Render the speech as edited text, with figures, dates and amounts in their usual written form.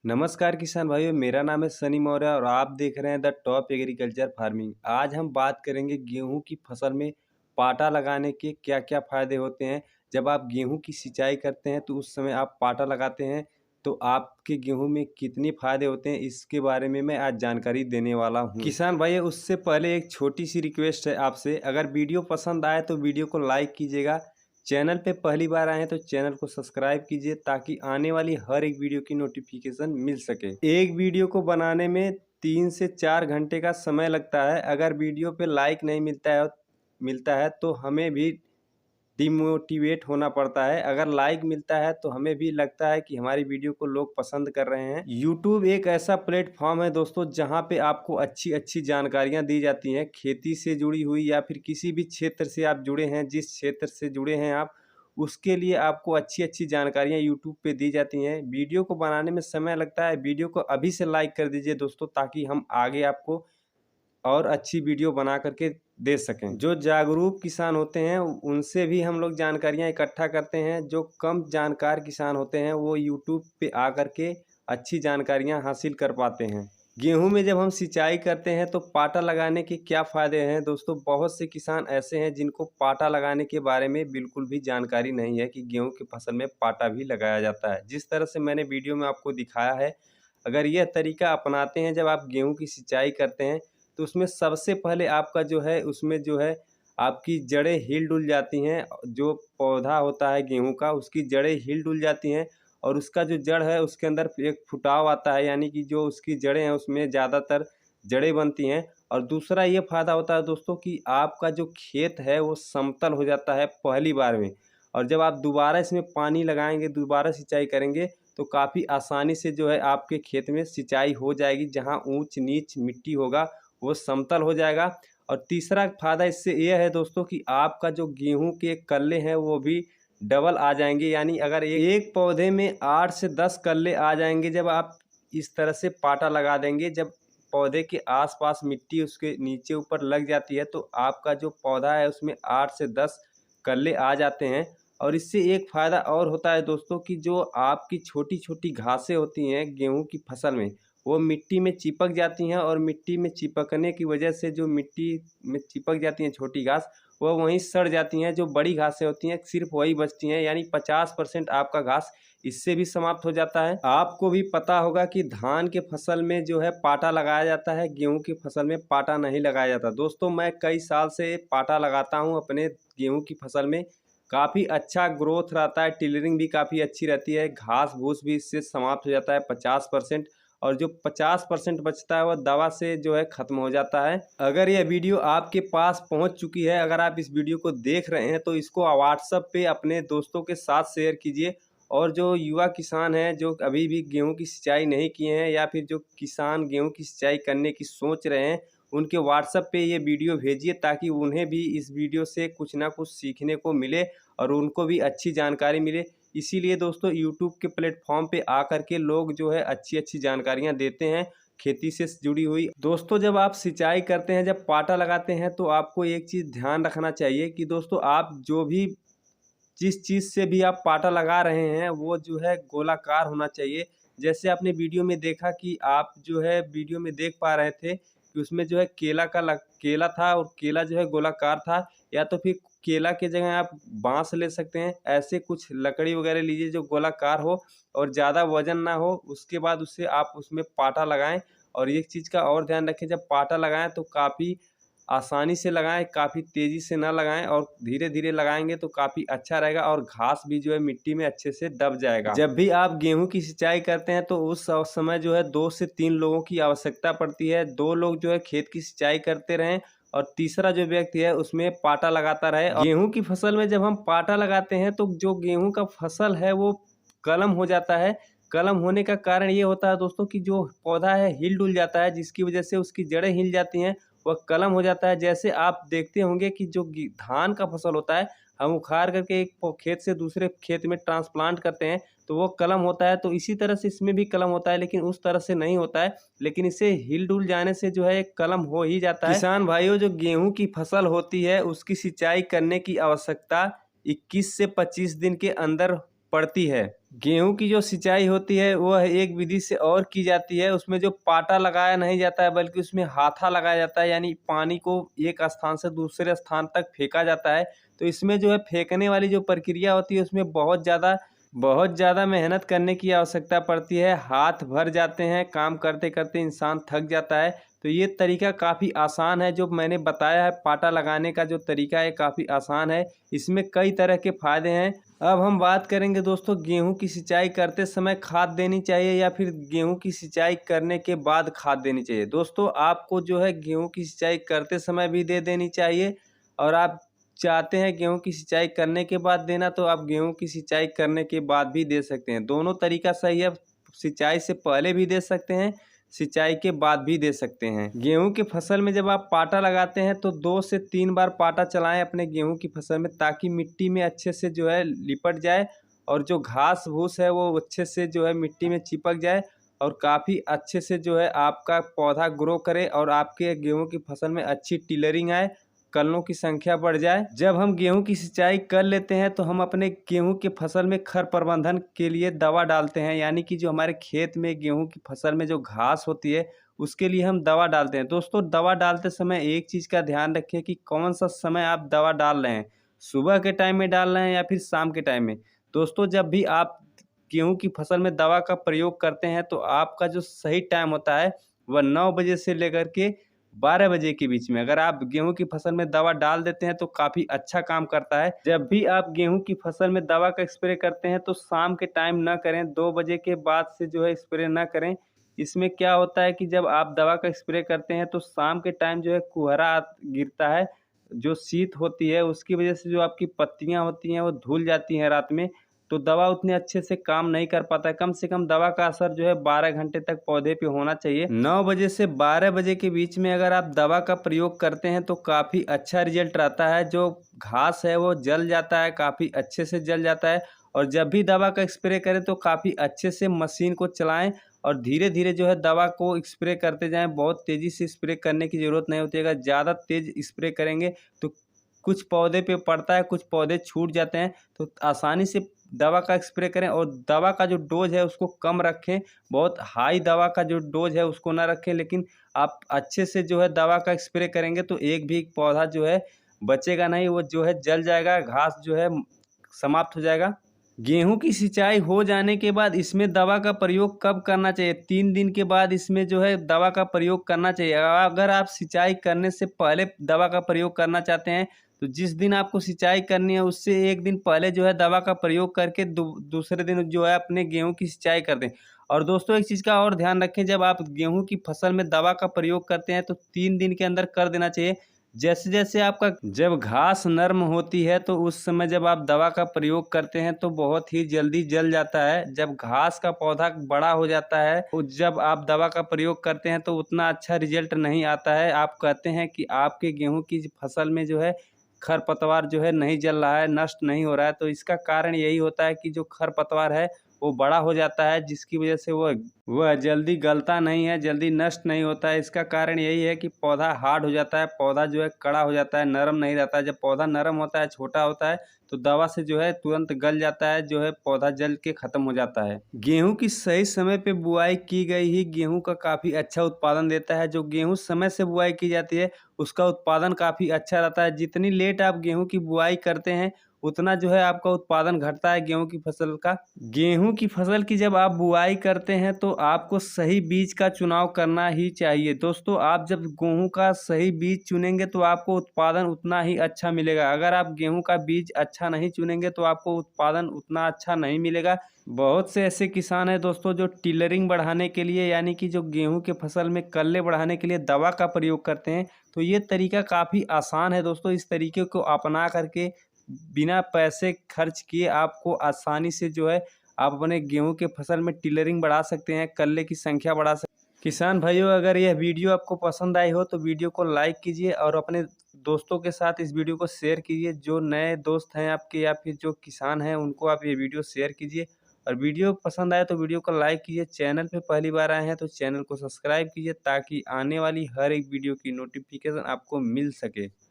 नमस्कार किसान भाइयों, मेरा नाम है सनी मौर्य और आप देख रहे हैं द टॉप एग्रीकल्चर फार्मिंग। आज हम बात करेंगे गेहूं की फसल में पाटा लगाने के क्या क्या फ़ायदे होते हैं। जब आप गेहूं की सिंचाई करते हैं तो उस समय आप पाटा लगाते हैं तो आपके गेहूं में कितने फ़ायदे होते हैं, इसके बारे में मैं आज जानकारी देने वाला हूं। किसान भाइयों, उससे पहले एक छोटी सी रिक्वेस्ट है आपसे, अगर वीडियो पसंद आए तो वीडियो को लाइक कीजिएगा। चैनल पे पहली बार आए हैं तो चैनल को सब्सक्राइब कीजिए ताकि आने वाली हर एक वीडियो की नोटिफिकेशन मिल सके। एक वीडियो को बनाने में 3 से 4 घंटे का समय लगता है। अगर वीडियो पे लाइक नहीं मिलता है तो हमें भी डिमोटिवेट होना पड़ता है। अगर लाइक मिलता है तो हमें भी लगता है कि हमारी वीडियो को लोग पसंद कर रहे हैं। यूट्यूब एक ऐसा प्लेटफॉर्म है दोस्तों, जहां पे आपको अच्छी अच्छी जानकारियां दी जाती हैं, खेती से जुड़ी हुई या फिर किसी भी क्षेत्र से आप जुड़े हैं, जिस क्षेत्र से जुड़े हैं आप, उसके लिए आपको अच्छी अच्छी जानकारियां यूट्यूब पे दी जाती हैं। वीडियो को बनाने में समय लगता है। वीडियो को अभी से लाइक कर दीजिए दोस्तों, ताकि हम आगे आपको और अच्छी वीडियो बना करके दे सकें। जो जागरूक किसान होते हैं उनसे भी हम लोग जानकारियां इकट्ठा करते हैं। जो कम जानकार किसान होते हैं वो यूट्यूब पे आकर के अच्छी जानकारियां हासिल कर पाते हैं। गेहूं में जब हम सिंचाई करते हैं तो पाटा लगाने के क्या फ़ायदे हैं दोस्तों। बहुत से किसान ऐसे हैं जिनको पाटा लगाने के बारे में बिल्कुल भी जानकारी नहीं है कि गेहूं की फसल में पाटा भी लगाया जाता है। जिस तरह से मैंने वीडियो में आपको दिखाया है, अगर यह तरीका अपनाते हैं जब आप गेहूं की सिंचाई करते हैं तो उसमें सबसे पहले आपका जो है आपकी जड़ें हिल-डुल जाती हैं। जो पौधा होता है गेहूं का, उसकी जड़ें हिल-डुल जाती हैं और उसका जो जड़ है उसके अंदर एक फुटाव आता है, यानी कि जो उसकी जड़ें हैं उसमें ज़्यादातर जड़ें बनती हैं। और दूसरा ये फ़ायदा होता है दोस्तों कि आपका जो खेत है वो समतल हो जाता है पहली बार में। और जब आप दोबारा इसमें पानी लगाएंगे, दोबारा सिंचाई करेंगे तो काफ़ी आसानी से जो है आपके खेत में सिंचाई हो जाएगी। जहाँ ऊंच नीच मिट्टी होगा वो समतल हो जाएगा। और तीसरा फ़ायदा इससे ये है दोस्तों कि आपका जो गेहूं के कल्ले हैं वो भी डबल आ जाएंगे। यानी अगर एक पौधे में 8 से 10 कल्ले आ जाएंगे जब आप इस तरह से पाटा लगा देंगे। जब पौधे के आसपास मिट्टी उसके नीचे ऊपर लग जाती है तो आपका जो पौधा है उसमें 8 से 10 कल्ले आ जाते हैं। और इससे एक फ़ायदा और होता है दोस्तों कि जो आपकी छोटी छोटी घासें होती हैं गेहूं की फसल में, वो मिट्टी में चिपक जाती हैं। और मिट्टी में चिपकने की वजह से जो मिट्टी में चिपक जाती हैं छोटी घास, वह वहीं सड़ जाती हैं। जो बड़ी घासें होती हैं सिर्फ वही बचती हैं, यानी 50% आपका घास इससे भी समाप्त हो जाता है। आपको भी पता होगा कि धान के फसल में जो है पाटा लगाया जाता है, गेहूं की फसल में पाटा नहीं लगाया जाता। दोस्तों, मैं कई साल से पाटा लगाता हूं अपने गेहूं की फसल में। काफ़ी अच्छा ग्रोथ रहता है, टिलरिंग भी काफ़ी अच्छी रहती है, घास भूस भी इससे समाप्त हो जाता है 50%। और जो 50% बचता है वह दवा से जो है ख़त्म हो जाता है। अगर यह वीडियो आपके पास पहुंच चुकी है, अगर आप इस वीडियो को देख रहे हैं तो इसको व्हाट्सएप पे अपने दोस्तों के साथ शेयर कीजिए। और जो युवा किसान हैं जो अभी भी गेहूं की सिंचाई नहीं किए हैं, या फिर जो किसान गेहूं की सिंचाई करने की सोच रहे हैं, उनके व्हाट्सएप पे ये वीडियो भेजिए ताकि उन्हें भी इस वीडियो से कुछ ना कुछ सीखने को मिले और उनको भी अच्छी जानकारी मिले। इसीलिए दोस्तों यूट्यूब के प्लेटफॉर्म पे आकर के लोग जो है अच्छी अच्छी जानकारियां देते हैं खेती से जुड़ी हुई। दोस्तों, जब आप सिंचाई करते हैं, जब पाटा लगाते हैं, तो आपको एक चीज़ ध्यान रखना चाहिए कि दोस्तों आप जो भी जिस चीज़ से भी आप पाटा लगा रहे हैं वो जो है गोलाकार होना चाहिए। जैसे आपने वीडियो में देखा कि आप जो है वीडियो में देख पा रहे थे कि उसमें जो है केला था और केला जो है गोलाकार था। या तो फिर केला की जगह आप बाँस ले सकते हैं। ऐसे कुछ लकड़ी वगैरह लीजिए जो गोलाकार हो और ज़्यादा वज़न ना हो। उसके बाद उससे आप उसमें पाटा लगाएँ। और एक चीज़ का और ध्यान रखें, जब पाटा लगाएँ तो काफ़ी आसानी से लगाएँ, काफ़ी तेज़ी से ना लगाएँ और धीरे-धीरे लगाएँगे तो काफ़ी अच्छा रहेगा और घास भी जो है मिट्टी में अच्छे से दब जाएगा। जब भी आप गेहूँ की सिंचाई करते हैं तो उस समय जो है 2 से 3 लोगों की आवश्यकता पड़ती है। 2 लोग जो है खेत की सिंचाई करते रहें और तीसरा जो व्यक्ति है उसमें पाटा लगाता रहे। और गेहूँ की फसल में जब हम पाटा लगाते हैं तो जो गेहूँ का फसल है वो कलम हो जाता है। कलम होने का कारण ये होता है दोस्तों कि जो पौधा है हिल-डुल जाता है, जिसकी वजह से उसकी जड़ें हिल जाती हैं, वह कलम हो जाता है। जैसे आप देखते होंगे कि जो धान का फसल होता है, हम उखाड़ करके एक खेत से दूसरे खेत में ट्रांसप्लांट करते हैं तो वो कलम होता है। तो इसी तरह से इसमें भी कलम होता है, लेकिन उस तरह से नहीं होता है। लेकिन इसे हिल डुल जाने से जो है एक कलम हो ही जाता है। किसान भाइयों, जो गेहूं की फसल होती है उसकी सिंचाई करने की आवश्यकता 21 से 25 दिन के अंदर पड़ती है। गेहूं की जो सिंचाई होती है वह एक विधि से और की जाती है। उसमें जो पाटा लगाया नहीं जाता है बल्कि उसमें हाथा लगाया जाता है, यानी पानी को एक स्थान से दूसरे स्थान तक फेंका जाता है। तो इसमें जो है फेंकने वाली जो प्रक्रिया होती है उसमें बहुत ज़्यादा मेहनत करने की आवश्यकता पड़ती है। हाथ भर जाते हैं, काम करते करते इंसान थक जाता है। तो ये तरीका काफ़ी आसान है, जो मैंने बताया है पाटा लगाने का जो तरीका है काफ़ी आसान है। इसमें कई तरह के फ़ायदे हैं। अब हम बात करेंगे दोस्तों, गेहूं की सिंचाई करते समय खाद देनी चाहिए या फिर गेहूं की सिंचाई करने के बाद खाद देनी चाहिए। दोस्तों आपको जो है गेहूं की सिंचाई करते समय भी दे देनी चाहिए, और आप चाहते हैं गेहूं की सिंचाई करने के बाद देना तो आप गेहूं की सिंचाई करने के बाद भी दे सकते हैं। दोनों तरीका सही है। सिंचाई से पहले भी दे सकते हैं, सिंचाई के बाद भी दे सकते हैं। गेहूं की फसल में जब आप पाटा लगाते हैं तो 2 से 3 बार पाटा चलाएं अपने गेहूं की फसल में, ताकि मिट्टी में अच्छे से जो है लिपट जाए और जो घास फूस है वो अच्छे से जो है मिट्टी में चिपक जाए और काफ़ी अच्छे से जो है आपका पौधा ग्रो करे और आपके गेहूं की फसल में अच्छी टिलरिंग आए, कलनों की संख्या बढ़ जाए। जब हम गेहूं की सिंचाई कर लेते हैं तो हम अपने गेहूं की फसल में खर प्रबंधन के लिए दवा डालते हैं, यानी कि जो हमारे खेत में गेहूं की फसल में जो घास होती है उसके लिए हम दवा डालते हैं। दोस्तों दवा डालते समय एक चीज़ का ध्यान रखें कि कौन सा समय आप दवा डाल रहे हैं, सुबह के टाइम में डाल रहे हैं या फिर शाम के टाइम में। दोस्तों जब भी आप गेहूं की फसल में दवा का प्रयोग करते हैं तो आपका जो सही टाइम होता है वह 9 बजे से लेकर के 12 बजे के बीच में अगर आप गेहूं की फसल में दवा डाल देते हैं तो काफ़ी अच्छा काम करता है। जब भी आप गेहूं की फसल में दवा का स्प्रे करते हैं तो शाम के टाइम ना करें, 2 बजे के बाद से जो है स्प्रे ना करें। इसमें क्या होता है कि जब आप दवा का स्प्रे करते हैं तो शाम के टाइम जो है कुहरा गिरता है, जो शीत होती है उसकी वजह से जो आपकी पत्तियां होती हैं वो धुल जाती हैं रात में, तो दवा उतने अच्छे से काम नहीं कर पाता है। कम से कम दवा का असर जो है 12 घंटे तक पौधे पे होना चाहिए। 9 बजे से 12 बजे के बीच में अगर आप दवा का प्रयोग करते हैं तो काफ़ी अच्छा रिजल्ट रहता है। जो घास है वो जल जाता है, काफ़ी अच्छे से जल जाता है। और जब भी दवा का स्प्रे करें तो काफ़ी अच्छे से मशीन को चलाएं और धीरे धीरे जो है दवा को स्प्रे करते जाएं। बहुत तेज़ी से स्प्रे करने की ज़रूरत नहीं होती है। अगर ज़्यादा तेज़ स्प्रे करेंगे तो कुछ पौधे पे पड़ता है, कुछ पौधे छूट जाते हैं। तो आसानी से दवा का स्प्रे करें और दवा का जो डोज है उसको कम रखें। बहुत हाई दवा का जो डोज है उसको ना रखें, लेकिन आप अच्छे से जो है दवा का स्प्रे करेंगे तो एक भी पौधा जो है बचेगा नहीं, वो जो है जल जाएगा, घास जो है समाप्त हो जाएगा। गेहूं की सिंचाई हो जाने के बाद इसमें दवा का प्रयोग कब करना चाहिए? 3 दिन के बाद इसमें जो है दवा का प्रयोग करना चाहिए। अगर आप सिंचाई करने से पहले दवा का प्रयोग करना चाहते हैं तो जिस दिन आपको सिंचाई करनी है उससे 1 दिन पहले जो है दवा का प्रयोग करके दूसरे दिन जो है अपने गेहूं की सिंचाई कर दें। और दोस्तों एक चीज़ का और ध्यान रखें, जब आप गेहूं की फसल में दवा का प्रयोग करते हैं तो 3 दिन के अंदर कर देना चाहिए। जैसे जैसे आपका जब घास नर्म होती है तो उस समय जब आप दवा का प्रयोग करते हैं तो बहुत ही जल्दी जल जाता है। जब घास का पौधा बड़ा हो जाता है तो जब आप दवा का प्रयोग करते हैं तो उतना अच्छा रिजल्ट नहीं आता है। आप कहते हैं कि आपके गेहूं की फसल में जो है खरपतवार जो है नहीं जल रहा है, नष्ट नहीं हो रहा है, तो इसका कारण यही होता है कि जो खरपतवार है वो बड़ा हो जाता है, जिसकी वजह से वह जल्दी गलता नहीं है, जल्दी नष्ट नहीं होता है। इसका कारण यही है कि पौधा हार्ड हो जाता है, पौधा जो है कड़ा हो जाता है, नरम नहीं रहता है। जब पौधा नरम होता है, छोटा होता है तो दवा से जो है तुरंत गल जाता है, जो है पौधा जल के ख़त्म हो जाता है। गेहूं की सही समय पे बुआई की गई ही गेहूं का काफ़ी अच्छा उत्पादन देता है। जो गेहूं समय से बुआई की जाती है उसका उत्पादन काफ़ी अच्छा रहता है। जितनी लेट आप गेहूं की बुआई करते हैं उतना जो है आपका उत्पादन घटता है गेहूं की फसल का। गेहूं की फसल की जब आप बुआई करते हैं तो आपको सही बीज का चुनाव करना ही चाहिए। दोस्तों आप जब गेहूं का सही बीज चुनेंगे तो आपको उत्पादन उतना ही अच्छा मिलेगा। अगर आप गेहूं का बीज अच्छा नहीं चुनेंगे तो आपको उत्पादन उतना अच्छा नहीं मिलेगा। बहुत से ऐसे किसान हैं दोस्तों जो टिलरिंग बढ़ाने के लिए, यानी कि जो गेहूं के फसल में कल्ले बढ़ाने के लिए दवा का प्रयोग करते हैं। तो ये तरीका काफ़ी आसान है दोस्तों। इस तरीके को अपना करके बिना पैसे खर्च किए आपको आसानी से जो है आप अपने गेहूं के फसल में टिलरिंग बढ़ा सकते हैं, कल्ले की संख्या बढ़ा सकते हैं। किसान भाइयों अगर यह वीडियो आपको पसंद आई हो तो वीडियो को लाइक कीजिए और अपने दोस्तों के साथ इस वीडियो को शेयर कीजिए। जो नए दोस्त हैं आपके या फिर जो किसान हैं उनको आप ये वीडियो शेयर कीजिए। और वीडियो पसंद आए तो वीडियो को लाइक कीजिए। चैनल पे पहली बार आए हैं तो चैनल को सब्सक्राइब कीजिए ताकि आने वाली हर एक वीडियो की नोटिफिकेशन आपको मिल सके।